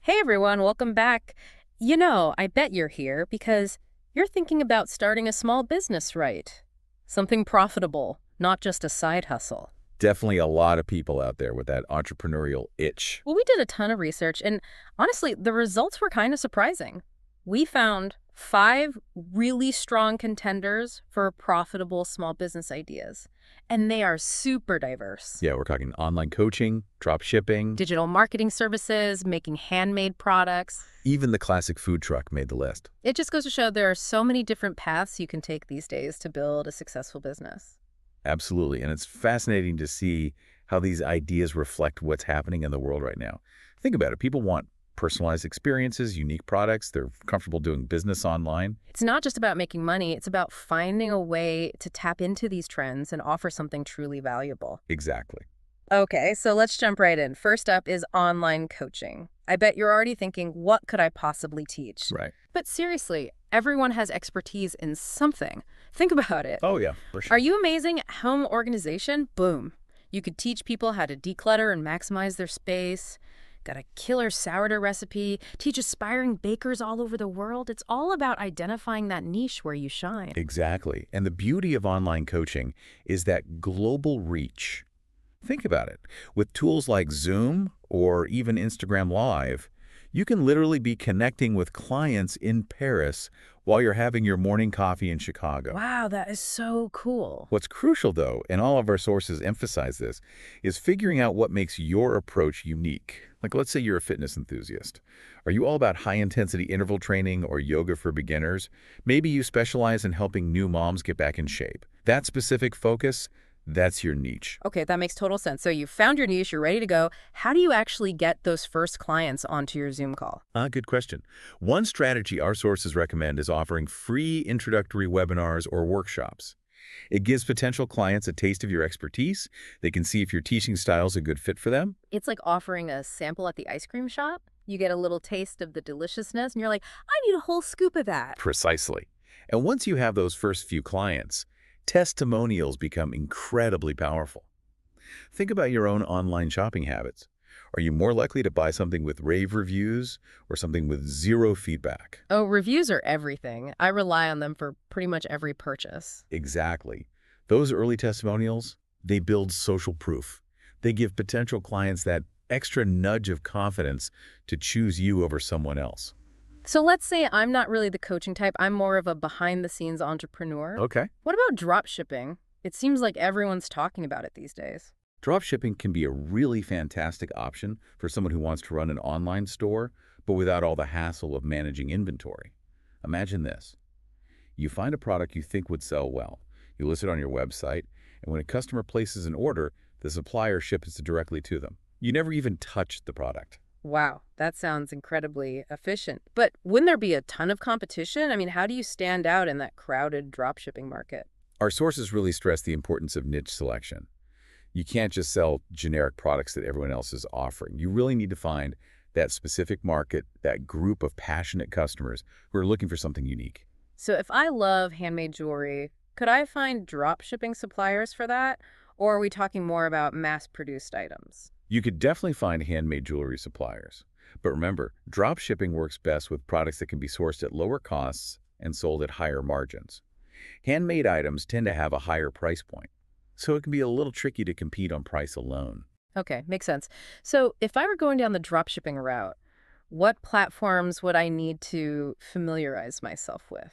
Hey everyone, welcome back. I bet you're here because you're thinking about starting a small business, right? Something profitable, not just a side hustle. Definitely a lot of people out there with that entrepreneurial itch. Well, we did a ton of research, and honestly, the results were kind of surprising. We found 5 really strong contenders for profitable small business ideas, and they are super diverse. Yeah, we're talking online coaching, drop shipping, Digital marketing services, making handmade products. even the classic food truck made the list. It just goes to show there are so many different paths you can take these days to build a successful business. Absolutely. And it's fascinating to see how these ideas reflect what's happening in the world right now. Think about it. People want personalized experiences, unique products. They're comfortable doing business online. It's not just about making money, it's about finding a way to tap into these trends and offer something truly valuable. Exactly. Okay, so let's jump right in. First up is online coaching. I bet you're already thinking, what could I possibly teach? Right. But seriously, everyone has expertise in something. Think about it. Oh, yeah, for Are sure. you amazing at home organization? Boom. You could teach people how to declutter and maximize their space. Got a killer sourdough recipe, teach aspiring bakers all over the world. It's all about identifying that niche where you shine. Exactly. And the beauty of online coaching is that global reach. Think about it. With tools like Zoom or even Instagram Live, you can literally be connecting with clients in Paris while you're having your morning coffee in Chicago. Wow, that is so cool. What's crucial, though, and all of our sources emphasize this, is figuring out what makes your approach unique. Like, let's say you're a fitness enthusiast. Are you all about high-intensity interval training or yoga for beginners? Maybe you specialize in helping new moms get back in shape. That specific focus, that's your niche. Okay, that makes total sense. So you found your niche, you're ready to go. How do you actually get those first clients onto your Zoom call? Good question. One strategy our sources recommend is offering free introductory webinars or workshops. It gives potential clients a taste of your expertise. They can see if your teaching style is a good fit for them. It's like offering a sample at the ice cream shop. You get a little taste of the deliciousness, and you're like, I need a whole scoop of that. Precisely. And once you have those first few clients, testimonials become incredibly powerful. Think about your own online shopping habits. Are you more likely to buy something with rave reviews or something with zero feedback? Oh, reviews are everything. I rely on them for pretty much every purchase. Exactly. Those early testimonials, they build social proof. They give potential clients that extra nudge of confidence to choose you over someone else. So let's say I'm not really the coaching type. I'm more of a behind-the-scenes entrepreneur. Okay. What about drop shipping? It seems like everyone's talking about it these days. Dropshipping can be a really fantastic option for someone who wants to run an online store, but without all the hassle of managing inventory. Imagine this. You find a product you think would sell well. You list it on your website, and when a customer places an order, the supplier ships it directly to them. You never even touch the product. Wow, that sounds incredibly efficient. But wouldn't there be a ton of competition? I mean, how do you stand out in that crowded dropshipping market? Our sources really stress the importance of niche selection. You can't just sell generic products that everyone else is offering. You really need to find that specific market, that group of passionate customers who are looking for something unique. So if I love handmade jewelry, could I find dropshipping suppliers for that? Or are we talking more about mass-produced items? You could definitely find handmade jewelry suppliers. But remember, drop shipping works best with products that can be sourced at lower costs and sold at higher margins. Handmade items tend to have a higher price point, so it can be a little tricky to compete on price alone. Okay, makes sense. So if I were going down the dropshipping route, what platforms would I need to familiarize myself with?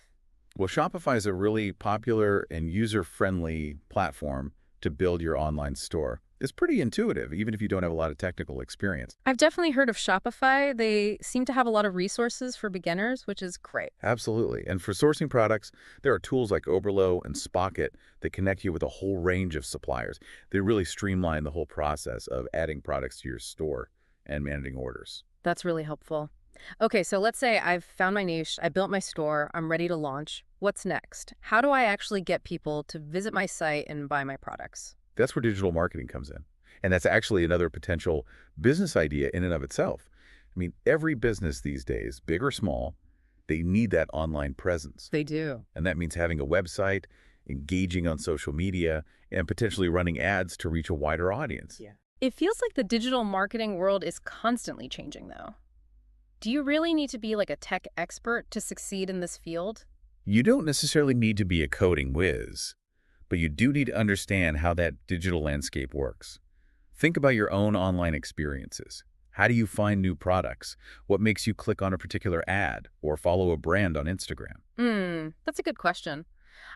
Well, Shopify is a really popular and user-friendly platform to build your online store. It's pretty intuitive, even if you don't have a lot of technical experience. I've definitely heard of Shopify. They seem to have a lot of resources for beginners, which is great. Absolutely. And for sourcing products, there are tools like Oberlo and Spocket that connect you with a whole range of suppliers. They really streamline the whole process of adding products to your store and managing orders. That's really helpful. Okay, so let's say I've found my niche, I built my store, I'm ready to launch. What's next? How do I actually get people to visit my site and buy my products? That's where digital marketing comes in. And that's actually another potential business idea in and of itself. I mean, every business these days, big or small, they need that online presence. They do. And that means having a website, engaging on social media, and potentially running ads to reach a wider audience. Yeah. It feels like the digital marketing world is constantly changing, though. Do you really need to be like a tech expert to succeed in this field? You don't necessarily need to be a coding whiz, but you do need to understand how that digital landscape works. Think about your own online experiences. How do you find new products? What makes you click on a particular ad or follow a brand on Instagram? That's a good question.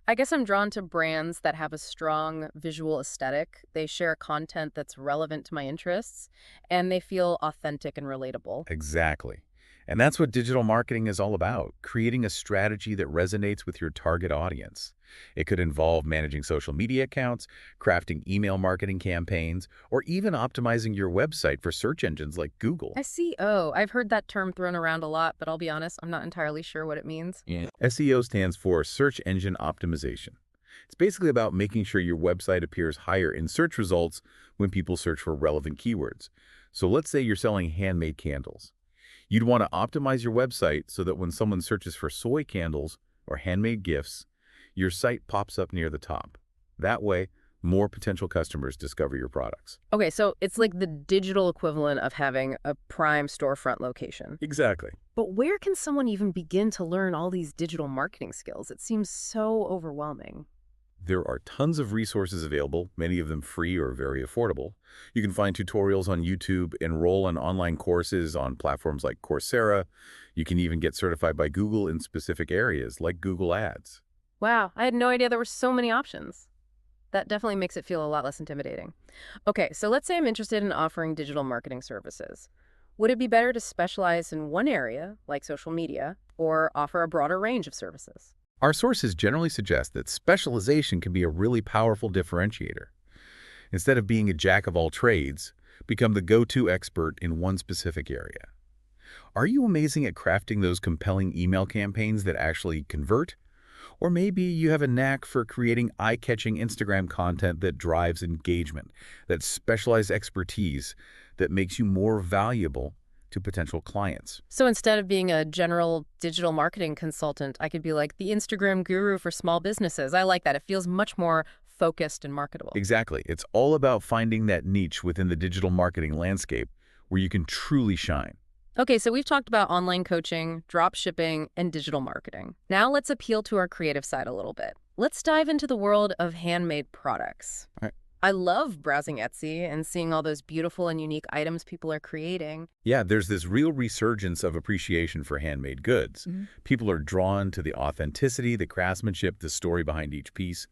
I guess I'm drawn to brands that have a strong visual aesthetic. They share content that's relevant to my interests, and they feel authentic and relatable. Exactly. And that's what digital marketing is all about, creating a strategy that resonates with your target audience. It could involve managing social media accounts, crafting email marketing campaigns, or even optimizing your website for search engines like Google. SEO. I've heard that term thrown around a lot, but I'll be honest, I'm not entirely sure what it means. Yeah. SEO stands for Search Engine Optimization. It's basically about making sure your website appears higher in search results when people search for relevant keywords. So let's say you're selling handmade candles. You'd want to optimize your website so that when someone searches for soy candles or handmade gifts, your site pops up near the top. That way, more potential customers discover your products. Okay, so it's like the digital equivalent of having a prime storefront location. Exactly. But where can someone even begin to learn all these digital marketing skills? It seems so overwhelming. There are tons of resources available, many of them free or very affordable. You can find tutorials on YouTube, enroll in online courses on platforms like Coursera. You can even get certified by Google in specific areas like Google Ads. Wow, I had no idea there were so many options. That definitely makes it feel a lot less intimidating. Okay, so let's say I'm interested in offering digital marketing services. Would it be better to specialize in one area, like social media, or offer a broader range of services? Our sources generally suggest that specialization can be a really powerful differentiator. Instead of being a jack of all trades, become the go-to expert in one specific area. Are you amazing at crafting those compelling email campaigns that actually convert? Or maybe you have a knack for creating eye-catching Instagram content that drives engagement, that specialized expertise that makes you more valuable to potential clients. So instead of being a general digital marketing consultant, I could be like the Instagram guru for small businesses. I like that. It feels much more focused and marketable. Exactly. It's all about finding that niche within the digital marketing landscape where you can truly shine. Okay, so we've talked about online coaching, drop shipping, and digital marketing. Now let's appeal to our creative side a little bit. Let's dive into the world of handmade products. All right. I love browsing Etsy and seeing all those beautiful and unique items people are creating. Yeah, there's this real resurgence of appreciation for handmade goods. People are drawn to the authenticity, the craftsmanship, the story behind each piece.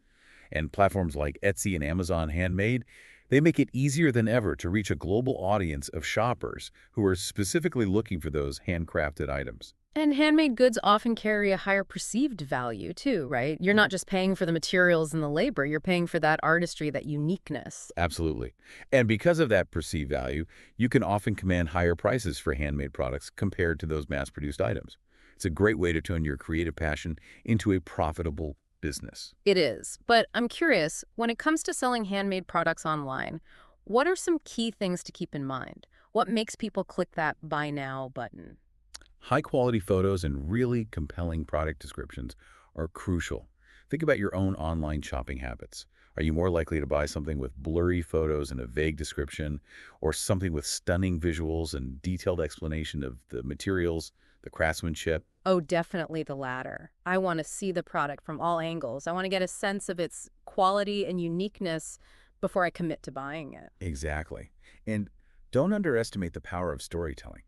And platforms like Etsy and Amazon Handmade, they make it easier than ever to reach a global audience of shoppers who are specifically looking for those handcrafted items. And handmade goods often carry a higher perceived value too, right? You're not just paying for the materials and the labor, you're paying for that artistry, that uniqueness. Absolutely. And because of that perceived value, you can often command higher prices for handmade products compared to those mass-produced items. It's a great way to turn your creative passion into a profitable business. It is. But I'm curious, when it comes to selling handmade products online, what are some key things to keep in mind? What makes people click that buy now button? High-quality photos and really compelling product descriptions are crucial. Think about your own online shopping habits. Are you more likely to buy something with blurry photos and a vague description, or something with stunning visuals and detailed explanation of the materials, the craftsmanship? Oh, definitely the latter. I want to see the product from all angles. I want to get a sense of its quality and uniqueness before I commit to buying it. Exactly. And don't underestimate the power of storytelling.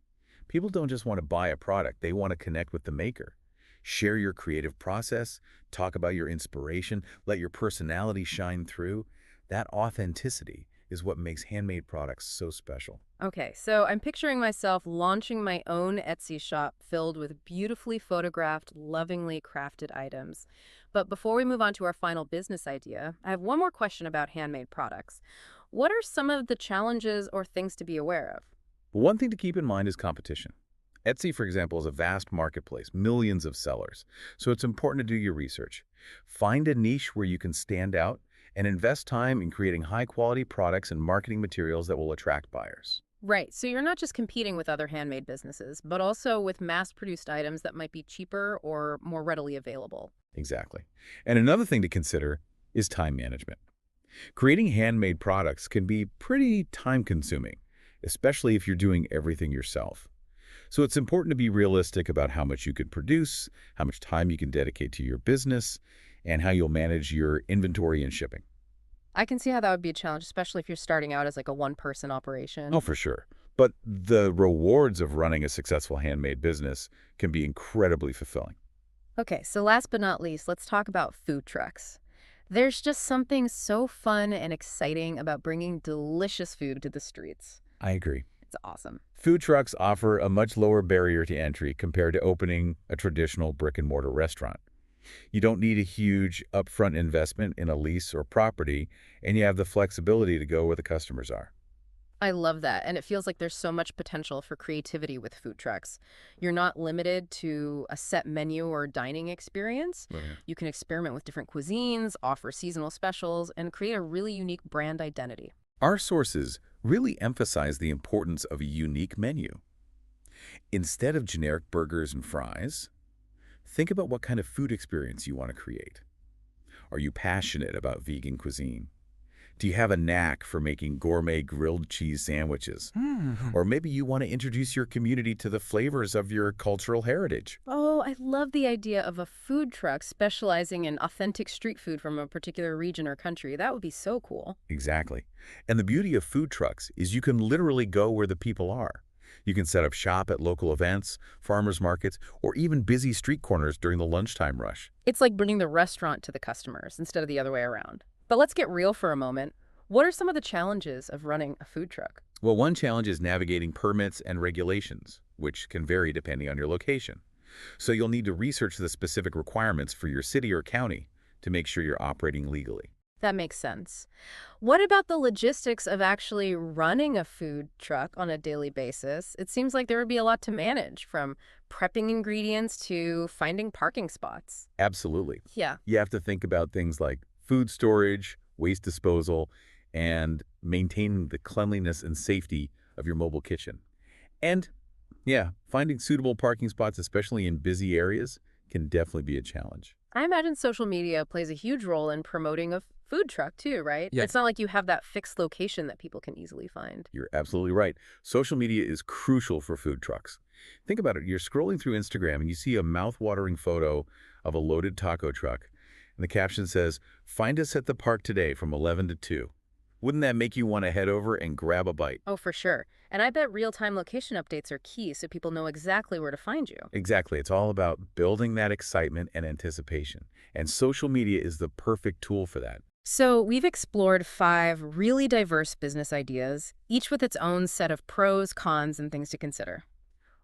People don't just want to buy a product, they want to connect with the maker. Share your creative process, talk about your inspiration, let your personality shine through. That authenticity is what makes handmade products so special. Okay, so I'm picturing myself launching my own Etsy shop filled with beautifully photographed, lovingly crafted items. But before we move on to our final business idea, I have one more question about handmade products. What are some of the challenges or things to be aware of? One thing to keep in mind is competition. Etsy, for example, is a vast marketplace, millions of sellers. So it's important to do your research. Find a niche where you can stand out and invest time in creating high-quality products and marketing materials that will attract buyers. Right, so you're not just competing with other handmade businesses, but also with mass-produced items that might be cheaper or more readily available. Exactly. And another thing to consider is time management. Creating handmade products can be pretty time-consuming, especially if you're doing everything yourself. So it's important to be realistic about how much you could produce, how much time you can dedicate to your business, and how you'll manage your inventory and shipping. I can see how that would be a challenge, especially if you're starting out as like a one-person Oh, operation. for sure. But the rewards of running a successful handmade business can be incredibly fulfilling. Okay, so last but not least, let's talk about food trucks. There's just something so fun and exciting about bringing delicious food to the streets. I agree. It's awesome. Food trucks offer a much lower barrier to entry compared to opening a traditional brick-and-mortar restaurant. You don't need a huge upfront investment in a lease or property, and you have the flexibility to go where the customers are. I love that. And it feels like there's so much potential for creativity with food trucks. You're not limited to a set menu or dining experience. Right. You can experiment with different cuisines, offer seasonal specials, and create a really unique brand identity. Our sources really emphasize the importance of a unique menu. Instead of generic burgers and fries, think about what kind of food experience you want to create. Are you passionate about vegan cuisine? Do you have a knack for making gourmet grilled cheese sandwiches? Or maybe you want to introduce your community to the flavors of your cultural heritage. Oh, I love the idea of a food truck specializing in authentic street food from a particular region or country. That would be so cool. Exactly. And the beauty of food trucks is you can literally go where the people are. You can set up shop at local events, farmers markets, or even busy street corners during the lunchtime rush. It's like bringing the restaurant to the customers instead of the other way around. But let's get real for a moment. What are some of the challenges of running a food truck? Well, one challenge is navigating permits and regulations, which can vary depending on your location. So you'll need to research the specific requirements for your city or county to make sure you're operating legally. That makes sense. What about the logistics of actually running a food truck on a daily basis? It seems like there would be a lot to manage, from prepping ingredients to finding parking spots. Absolutely. Yeah. You have to think about things like food storage, waste disposal, and maintaining the cleanliness and safety of your mobile kitchen. And yeah, finding suitable parking spots, especially in busy areas, can definitely be a challenge. I imagine social media plays a huge role in promoting a food truck too, right? Yeah. It's not like you have that fixed location that people can easily find. You're absolutely right. Social media is crucial for food trucks. Think about it. You're scrolling through Instagram and you see a mouth-watering photo of a loaded taco truck. And the caption says, "Find us at the park today from 11 to 2." Wouldn't that make you want to head over and grab a bite? Oh, for sure. And I bet real-time location updates are key so people know exactly where to find you. Exactly. It's all about building that excitement and anticipation. And social media is the perfect tool for that. So we've explored 5 really diverse business ideas, each with its own set of pros, cons, and things to consider.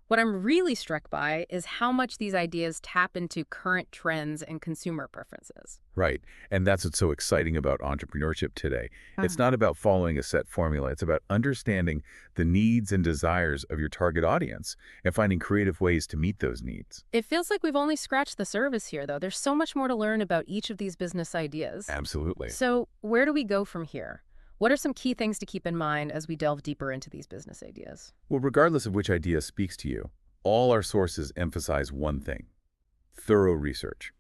What I'm really struck by is how much these ideas tap into current trends and consumer preferences. Right. And that's what's so exciting about entrepreneurship today. It's Uh-huh. not about following a set formula. It's about understanding the needs and desires of your target audience and finding creative ways to meet those needs. It feels like we've only scratched the surface here, though. There's so much more to learn about each of these business ideas. Absolutely. So where do we go from here? What are some key things to keep in mind as we delve deeper into these business ideas? Well, regardless of which idea speaks to you, all our sources emphasize one thing: thorough research.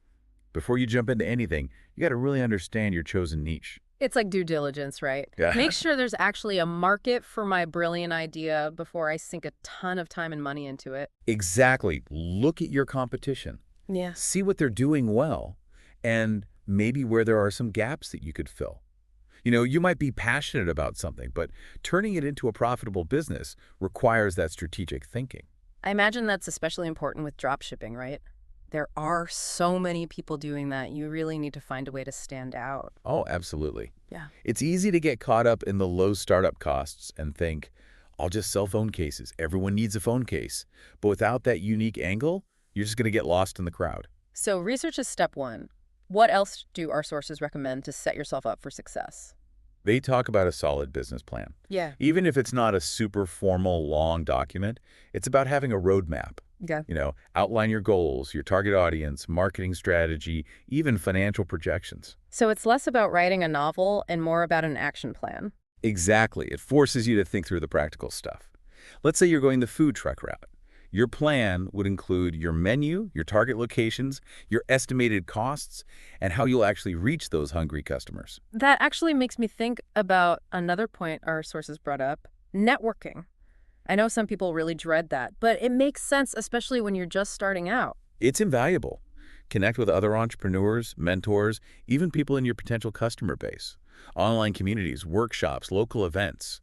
Before you jump into anything, you got to really understand your chosen niche. It's like due diligence, right? Yeah. Make sure there's actually a market for my brilliant idea before I sink a ton of time and money into it. Exactly. Look at your competition. Yeah. See what they're doing well, and maybe where there are some gaps that you could fill. You might be passionate about something, but turning it into a profitable business requires that strategic thinking. I imagine that's especially important with dropshipping, right? There are so many people doing that. You really need to find a way to stand out. Oh, absolutely. Yeah. It's easy to get caught up in the low startup costs and think, I'll just sell phone cases. Everyone needs a phone case. But without that unique angle, you're just going to get lost in the crowd. So research is step 1. What else do our sources recommend to set yourself up for success? They talk about a solid business plan. Yeah. Even if it's not a super formal, long document, it's about having a roadmap. Yeah. Outline your goals, your target audience, marketing strategy, even financial projections. So it's less about writing a novel and more about an action plan. Exactly. It forces you to think through the practical stuff. Let's say you're going the food truck route. Your plan would include your menu, your target locations, your estimated costs, and how you'll actually reach those hungry customers. That actually makes me think about another point our sources brought up: networking. I know some people really dread that, but it makes sense, especially when you're just starting out. It's invaluable. Connect with other entrepreneurs, mentors, even people in your potential customer base. Online communities, workshops, local events.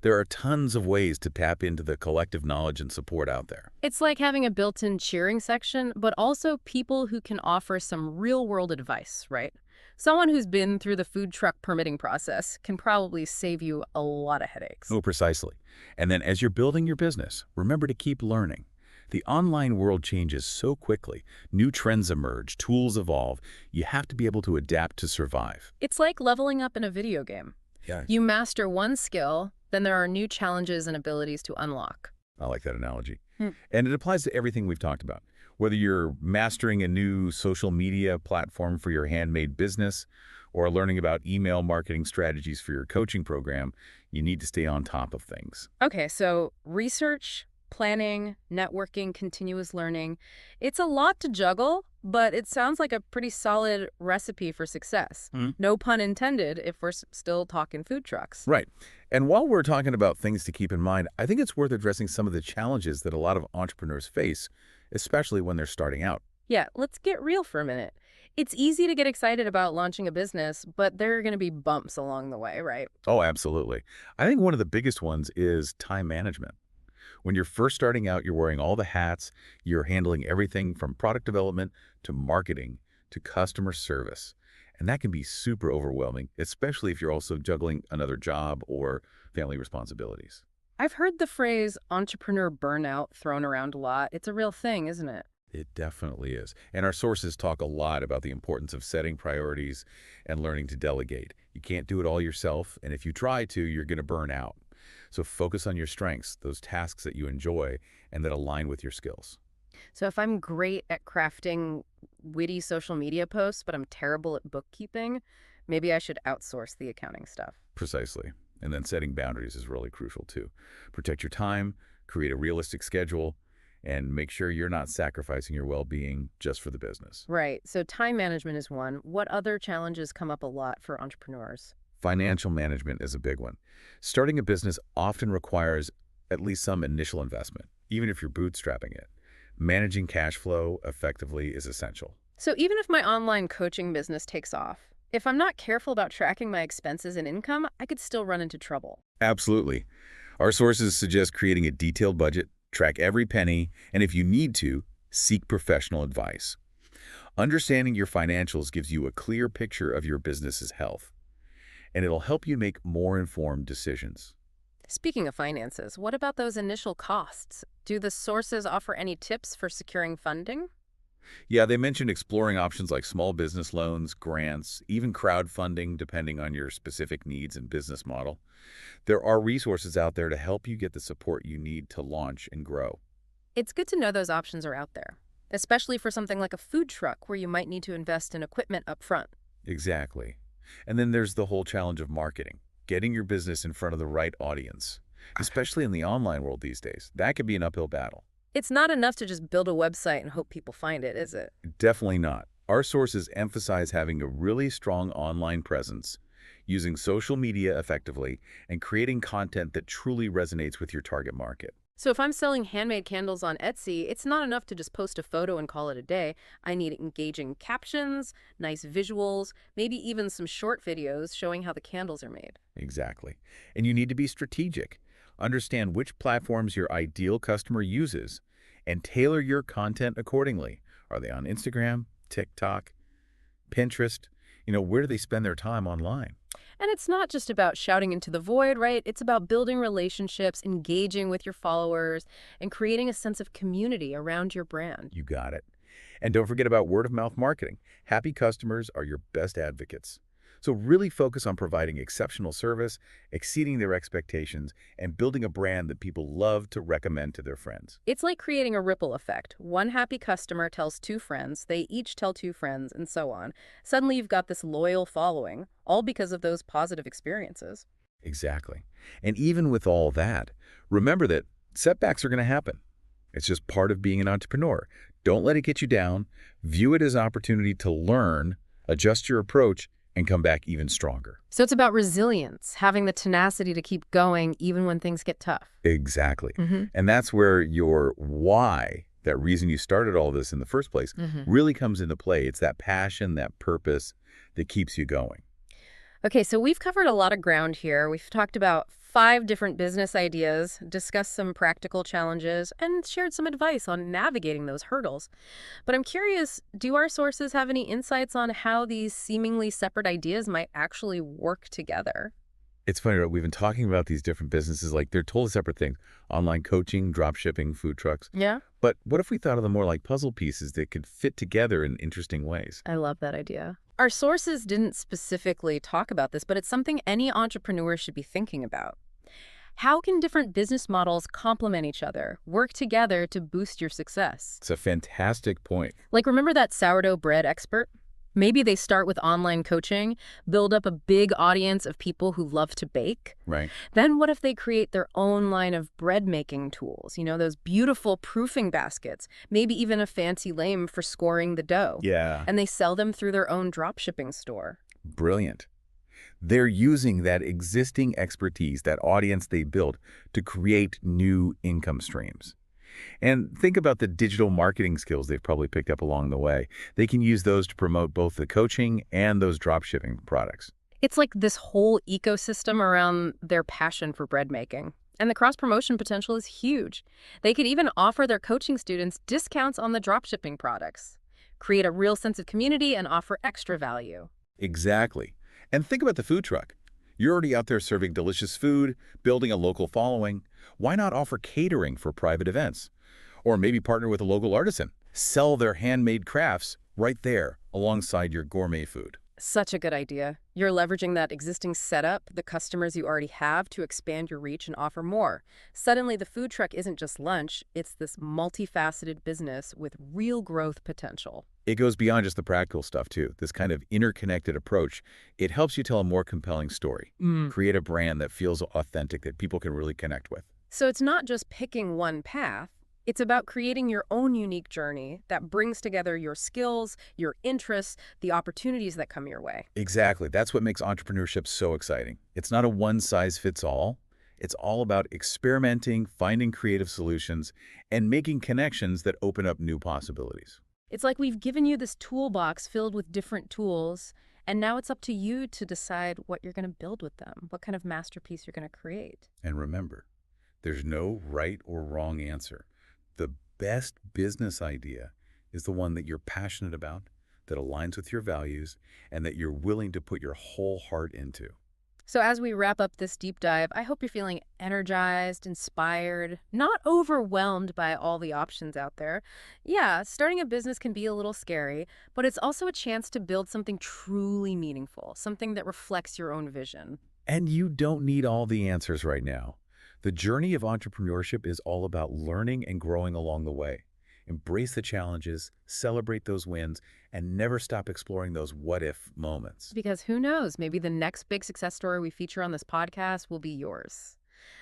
There are tons of ways to tap into the collective knowledge and support out there. It's like having a built-in cheering section, but also people who can offer some real-world advice, right? Someone who's been through the food truck permitting process can probably save you a lot of headaches. Oh, precisely. And then as you're building your business, remember to keep learning. The online world changes so quickly. New trends emerge, tools evolve. You have to be able to adapt to survive. It's like leveling up in a video game. Yeah, You master one skill, then there are new challenges and abilities to unlock. I like that analogy. Hmm. And it applies to everything we've talked about. Whether you're mastering a new social media platform for your handmade business or learning about email marketing strategies for your coaching program, you need to stay on top of things. Okay, so research, planning, networking, continuous learning. It's a lot to juggle, but it sounds like a pretty solid recipe for success. Hmm. No pun intended if we're still talking food trucks. Right. And while we're talking about things to keep in mind, I think it's worth addressing some of the challenges that a lot of entrepreneurs face, especially when they're starting out. Yeah, let's get real for a minute. It's easy to get excited about launching a business, but there are going to be bumps along the way, right? Oh, absolutely. I think one of the biggest ones is time management. When you're first starting out, you're wearing all the hats, you're handling everything from product development to marketing to customer service. And that can be super overwhelming, especially if you're also juggling another job or family responsibilities. I've heard the phrase entrepreneur burnout thrown around a lot. It's a real thing, isn't it? It definitely is. And our sources talk a lot about the importance of setting priorities and learning to delegate. You can't do it all yourself, and if you try to, you're going to burn out. So focus on your strengths, those tasks that you enjoy and that align with your skills. So if I'm great at crafting witty social media posts, but I'm terrible at bookkeeping, maybe I should outsource the accounting stuff. Precisely. And then setting boundaries is really crucial too. Protect your time, create a realistic schedule, and make sure you're not sacrificing your well-being just for the business. Right. So time management is one. What other challenges come up a lot for entrepreneurs? Financial management is a big one. Starting a business often requires at least some initial investment, even if you're bootstrapping it. Managing cash flow effectively is essential. So even if my online coaching business takes off, if I'm not careful about tracking my expenses and income, I could still run into trouble. Absolutely. Our sources suggest creating a detailed budget, track every penny, and if you need to, seek professional advice. Understanding your financials gives you a clear picture of your business's health, and it'll help you make more informed decisions. Speaking of finances, what about those initial costs? Do the sources offer any tips for securing funding? Yeah, they mentioned exploring options like small business loans, grants, even crowdfunding, depending on your specific needs and business model. There are resources out there to help you get the support you need to launch and grow. It's good to know those options are out there, especially for something like a food truck where you might need to invest in equipment up front. Exactly. And then there's the whole challenge of marketing, getting your business in front of the right audience, especially in the online world these days. That could be an uphill battle. It's not enough to just build a website and hope people find it, is it? Definitely not. Our sources emphasize having a really strong online presence, using social media effectively, and creating content that truly resonates with your target market. So if I'm selling handmade candles on Etsy, it's not enough to just post a photo and call it a day. I need engaging captions, nice visuals, maybe even some short videos showing how the candles are made. Exactly. And you need to be strategic. Understand which platforms your ideal customer uses and tailor your content accordingly. Are they on Instagram, TikTok, Pinterest? Where do they spend their time online? And it's not just about shouting into the void, right? It's about building relationships, engaging with your followers, and creating a sense of community around your brand. You got it. And don't forget about word-of-mouth marketing. Happy customers are your best advocates. So really focus on providing exceptional service, exceeding their expectations, and building a brand that people love to recommend to their friends. It's like creating a ripple effect. One happy customer tells two friends, they each tell two friends, and so on. Suddenly you've got this loyal following, all because of those positive experiences. Exactly. And even with all that, remember that setbacks are going to happen. It's just part of being an entrepreneur. Don't let it get you down. View it as an opportunity to learn, adjust your approach, and come back even stronger. So it's about resilience, having the tenacity to keep going even when things get tough. Exactly. Mm-hmm. And that's where your why, that reason you started all this in the first place, Mm-hmm. really comes into play. It's that passion, that purpose that keeps you going. Okay, so we've covered a lot of ground here. We've talked about 5 different business ideas, discussed some practical challenges, and shared some advice on navigating those hurdles. But I'm curious, do our sources have any insights on how these seemingly separate ideas might actually work together? It's funny, right? We've been talking about these different businesses like they're totally separate things. Online coaching, drop shipping, food trucks. Yeah, But what if we thought of them more like puzzle pieces that could fit together in interesting ways? I love that idea. Our sources didn't specifically talk about this, but it's something any entrepreneur should be thinking about. How can different business models complement each other, work together to boost your success? It's a fantastic point. Like, remember that sourdough bread expert? Maybe they start with online coaching, build up a big audience of people who love to bake. Right. Then what if they create their own line of bread making tools? You know, those beautiful proofing baskets, maybe even a fancy lame for scoring the dough. Yeah. And they sell them through their own dropshipping store. Brilliant. They're using that existing expertise, that audience they built, to create new income streams. And think about the digital marketing skills they've probably picked up along the way. They can use those to promote both the coaching and those drop shipping products. It's like this whole ecosystem around their passion for bread making. And the cross-promotion potential is huge. They could even offer their coaching students discounts on the dropshipping products, create a real sense of community, and offer extra value. Exactly. And think about the food truck. You're already out there serving delicious food, building a local following. Why not offer catering for private events? Or maybe partner with a local artisan. Sell their handmade crafts right there alongside your gourmet food. Such a good idea. You're leveraging that existing setup, the customers you already have, to expand your reach and offer more. Suddenly, the food truck isn't just lunch, it's this multifaceted business with real growth potential. It goes beyond just the practical stuff, too. This kind of interconnected approach, it helps you tell a more compelling story. Create a brand that feels authentic, that people can really connect with. So it's not just picking one path. It's about creating your own unique journey that brings together your skills, your interests, the opportunities that come your way. Exactly. That's what makes entrepreneurship so exciting. It's not a one-size-fits-all. It's all about experimenting, finding creative solutions, and making connections that open up new possibilities. It's like we've given you this toolbox filled with different tools, and now it's up to you to decide what you're going to build with them, what kind of masterpiece you're going to create. And remember, there's no right or wrong answer. The best business idea is the one that you're passionate about, that aligns with your values, and that you're willing to put your whole heart into. So as we wrap up this deep dive, I hope you're feeling energized, inspired, not overwhelmed by all the options out there. Yeah, starting a business can be a little scary, but it's also a chance to build something truly meaningful, something that reflects your own vision. And you don't need all the answers right now. The journey of entrepreneurship is all about learning and growing along the way. Embrace the challenges, celebrate those wins, and never stop exploring those what-if moments. Because who knows, maybe the next big success story we feature on this podcast will be yours.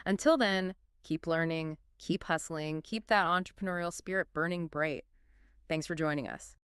Until then, keep learning, keep hustling, keep that entrepreneurial spirit burning bright. Thanks for joining us.